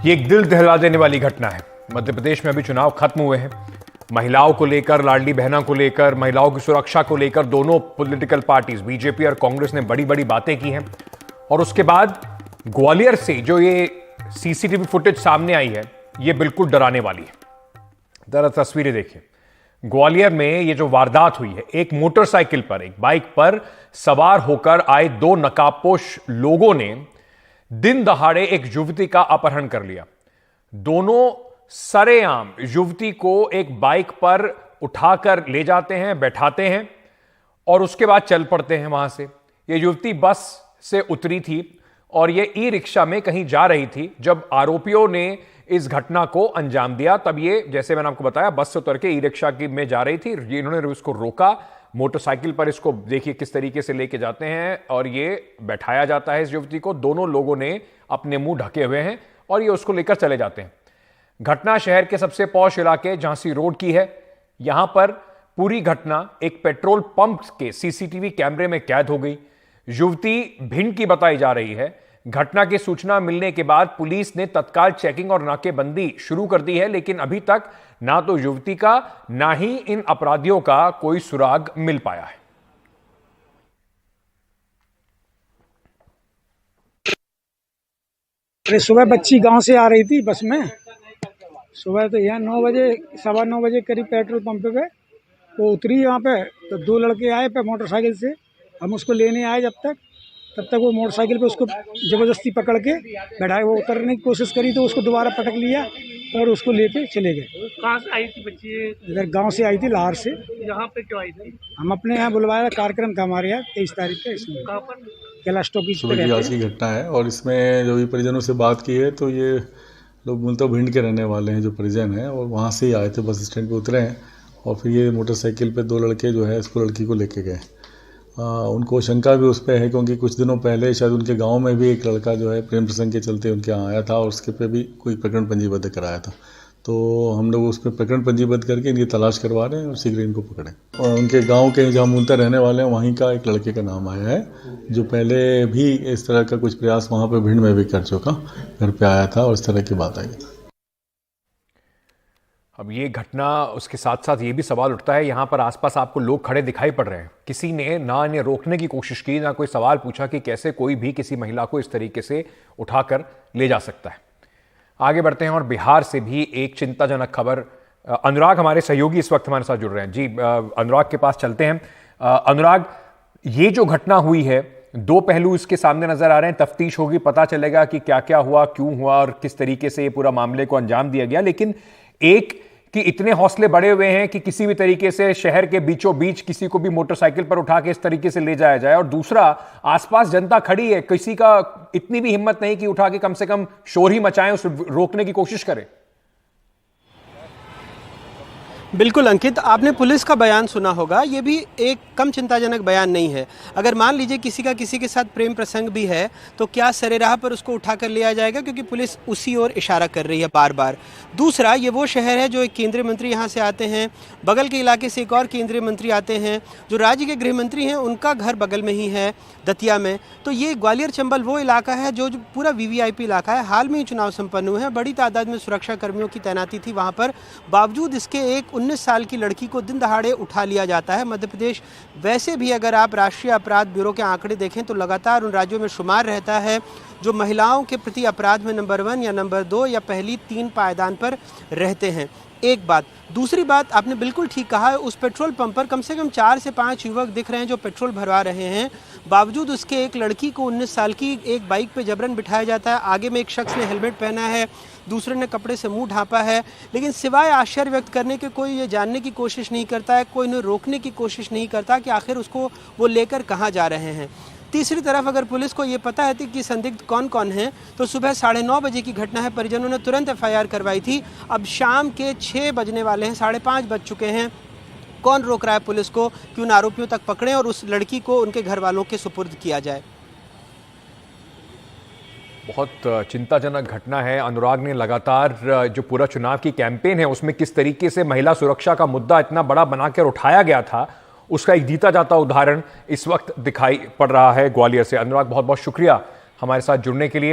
ये एक दिल दहला देने वाली घटना है। मध्य प्रदेश में अभी चुनाव खत्म हुए हैं। महिलाओं को लेकर, लाडली बहना को लेकर, महिलाओं की सुरक्षा को लेकर दोनों पॉलिटिकल पार्टीज बीजेपी और कांग्रेस ने बड़ी बड़ी बातें की हैं। और उसके बाद ग्वालियर से जो ये सीसीटीवी फुटेज सामने आई है, ये बिल्कुल डराने वाली है। जरा तस्वीरें देखिए। ग्वालियर में ये जो वारदात हुई है, एक मोटरसाइकिल पर, एक बाइक पर सवार होकर आए दो नकाबपोश लोगों ने दिन दहाड़े एक युवती का अपहरण कर लिया। दोनों सरेआम युवती को एक बाइक पर उठाकर ले जाते हैं, बैठाते हैं और उसके बाद चल पड़ते हैं वहां से। यह युवती बस से उतरी थी और यह ई रिक्शा में कहीं जा रही थी। जब आरोपियों ने इस घटना को अंजाम दिया, तब ये, जैसे मैंने आपको बताया, बस से उतर के ई रिक्शा में जा रही थी। इन्होंने उसको रोका, मोटरसाइकिल पर इसको देखिए किस तरीके से लेके जाते हैं और ये बैठाया जाता है इस युवती को। दोनों लोगों ने अपने मुंह ढके हुए हैं और ये उसको लेकर चले जाते हैं। घटना शहर के सबसे पॉश इलाके झांसी रोड की है। यहां पर पूरी घटना एक पेट्रोल पंप के सीसीटीवी कैमरे में कैद हो गई। युवती भिंड की बताई जा रही है। घटना की सूचना मिलने के बाद पुलिस ने तत्काल चेकिंग और नाकेबंदी शुरू कर दी है, लेकिन अभी तक ना तो युवती का ना ही इन अपराधियों का कोई सुराग मिल पाया है। सुबह बच्ची गांव से आ रही थी बस में। सुबह तो यहाँ 9 बजे, 9:15 बजे करीब पेट्रोल पंप पे वो उतरी। यहाँ पे तो दो लड़के आए पे मोटरसाइकिल से। हम उसको लेने आए तब तक वो मोटरसाइकिल पे उसको ज़बरदस्ती पकड़ के बैठाए। वो उतरने की कोशिश करी तो उसको दोबारा पटक लिया और उसको लेके चले गए। कहाँ से आई थी बच्ची? इधर गांव से आई थी, लाहौर से। यहाँ पे क्यों आई थी? हम अपने यहाँ बुलवाया, कार्यक्रम था हमारे यहाँ 23 तारीख का। इसमें कहाँ पर? कैलाश टॉकीज सुबह की आज की घटना है और इसमें जो भी परिजनों से बात की है तो ये लोग मूलतः भिंड के रहने वाले हैं जो परिजन हैं, और वहाँ से ही आए थे, बस स्टैंड पे उतरे हैं और फिर ये मोटरसाइकिल पे दो लड़के जो है इसको, लड़की को लेके गए। उनको शंका भी उस पर है क्योंकि कुछ दिनों पहले शायद उनके गांव में भी एक लड़का जो है प्रेम प्रसंग के चलते उनके यहाँ आया था और उसके पे भी कोई प्रकरण पंजीबद्ध कराया था। तो हम लोग उस पर प्रकरण पंजीबद्ध करके इनकी तलाश करवा रहे हैं और शीघ्र इनको पकड़ें। और उनके गांव के जहाँ मूलतः रहने वाले हैं वहीं का एक लड़के का नाम आया है जो पहले भी इस तरह का कुछ प्रयास वहाँ पे भिंड में भी कर चुका, घर पे आया था और इस तरह की बात आई। अब ये घटना, उसके साथ साथ ये भी सवाल उठता है, यहाँ पर आसपास आपको लोग खड़े दिखाई पड़ रहे हैं। किसी ने ना इन्हें रोकने की कोशिश की, ना कोई सवाल पूछा कि कैसे कोई भी किसी महिला को इस तरीके से उठाकर ले जा सकता है। आगे बढ़ते हैं और बिहार से भी एक चिंताजनक खबर। अनुराग हमारे सहयोगी इस वक्त हमारे साथ जुड़ रहे हैं। जी अनुराग के पास चलते हैं। अनुराग, ये जो घटना हुई है, दो पहलू इसके सामने नजर आ रहे हैं। तफ्तीश होगी, पता चलेगा कि क्या क्या हुआ, क्यों हुआ और किस तरीके से ये पूरा मामले को अंजाम दिया गया। लेकिन एक कि इतने हौसले बढ़े हुए हैं कि किसी भी तरीके से शहर के बीचों बीच किसी को भी मोटरसाइकिल पर उठा के इस तरीके से ले जाया जाए, और दूसरा आसपास जनता खड़ी है, किसी का इतनी भी हिम्मत नहीं कि उठा के कम से कम शोर ही मचाएं, उसे रोकने की कोशिश करें। बिल्कुल अंकित, आपने पुलिस का बयान सुना होगा। ये भी एक कम चिंताजनक बयान नहीं है। अगर मान लीजिए किसी का किसी के साथ प्रेम प्रसंग भी है तो क्या सरेराह पर उसको उठाकर लिया जाएगा, क्योंकि पुलिस उसी ओर इशारा कर रही है बार बार। दूसरा, ये वो शहर है जो एक केंद्रीय मंत्री यहाँ से आते हैं, बगल के इलाके से एक और केंद्रीय मंत्री आते हैं, जो राज्य के गृह मंत्री हैं उनका घर बगल में ही है, दतिया में। तो ये ग्वालियर चंबल वो इलाका है जो पूरा वीवीआईपी इलाका है। हाल में ही चुनाव संपन्न हुए हैं, बड़ी तादाद में सुरक्षा कर्मियों की तैनाती थी वहाँ पर। बावजूद इसके एक 19 साल की लड़की को दिन दहाड़े उठा लिया जाता है। मध्य प्रदेश वैसे भी अगर आप राष्ट्रीय अपराध ब्यूरो के आंकड़े देखें तो लगातार उन राज्यों में शुमार रहता है जो महिलाओं के प्रति अपराध में नंबर 1 या नंबर 2 या पहली 3 पायदान पर रहते हैं। एक बात। दूसरी बात, आपने बिल्कुल ठीक कहा है, उस पेट्रोल पंप पर कम से कम 4 से 5 युवक दिख रहे हैं जो पेट्रोल भरवा रहे हैं। बावजूद उसके एक लड़की को 19 साल की एक बाइक पे जबरन बिठाया जाता है। आगे में एक शख्स ने हेलमेट पहना है, दूसरे ने कपड़े से मुंह ढांपा है, लेकिन सिवाय आश्चर्य व्यक्त करने के कोई ये जानने की कोशिश नहीं करता है, कोई इन्हें रोकने की कोशिश नहीं करता कि आखिर उसको वो लेकर कहाँ जा रहे हैं। तीसरी तरफ अगर पुलिस को ये पता है कि संदिग्ध कौन कौन है, तो सुबह 9:30 बजे की घटना है, परिजनों ने तुरंत एफआईआर करवाई थी। अब शाम के 6 बजने वाले हैं, 5:30 बज चुके हैं। कौन रोक रहा है पुलिस को कि उन आरोपियों तक पकड़ें और उस लड़की को उनके घर वालों के सुपुर्द किया जाए। बहुत चिंताजनक घटना है। अनुराग ने लगातार जो पूरा चुनाव की कैंपेन है उसमें किस तरीके से महिला सुरक्षा का मुद्दा इतना बड़ा बनाकर उठाया गया था, उसका एक जीता जाता उदाहरण इस वक्त दिखाई पड़ रहा है ग्वालियर से। अनुराग, बहुत बहुत शुक्रिया हमारे साथ जुड़ने के लिए।